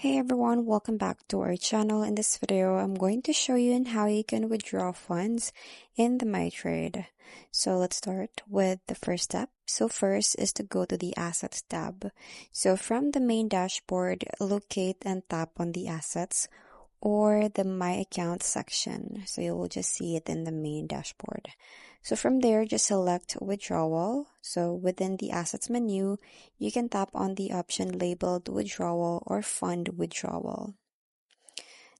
Hey everyone, welcome back to our channel. In this video, I'm going to show you on how you can withdraw funds in the Mitrade. So let's start with the first step. So first is to go to the Assets tab. So from the main dashboard, locate and tap on the Assets or the My Account section. So you will just see it in the main dashboard. So from there, just select Withdrawal. So within the Assets menu, you can tap on the option labeled Withdrawal or Fund Withdrawal.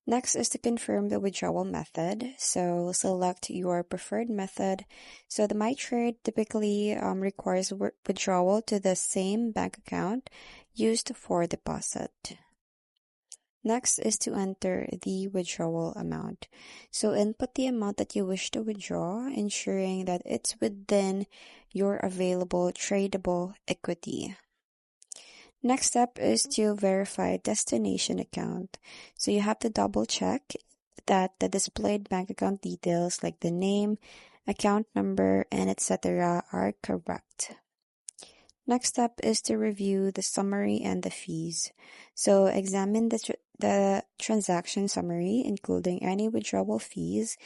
Next is to confirm the withdrawal method. So select your preferred method. So the Mitrade typically requires withdrawal to the same bank account used for deposit. Next is to enter the withdrawal amount. So input the amount that you wish to withdraw, ensuring that it's within your available tradable equity. Next step is to verify destination account. So you have to double check that the displayed bank account details like the name, account number, and etc. are correct. Next step is to review the summary and the fees. So examine the transaction summary, including any withdrawal fees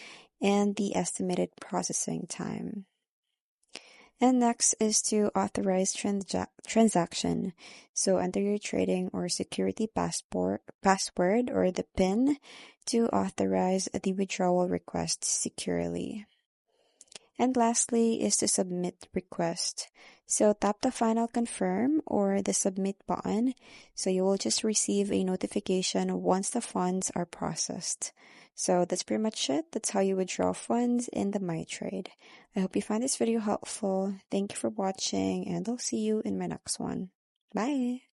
and the estimated processing time. And next is to authorize transaction. So enter your trading or security password or the PIN to authorize the withdrawal request securely. And lastly is to submit request. So tap the final confirm or the submit button. So you will just receive a notification once the funds are processed. So that's pretty much it. That's how you withdraw funds in the Mitrade. I hope you find this video helpful. Thank you for watching and I'll see you in my next one. Bye!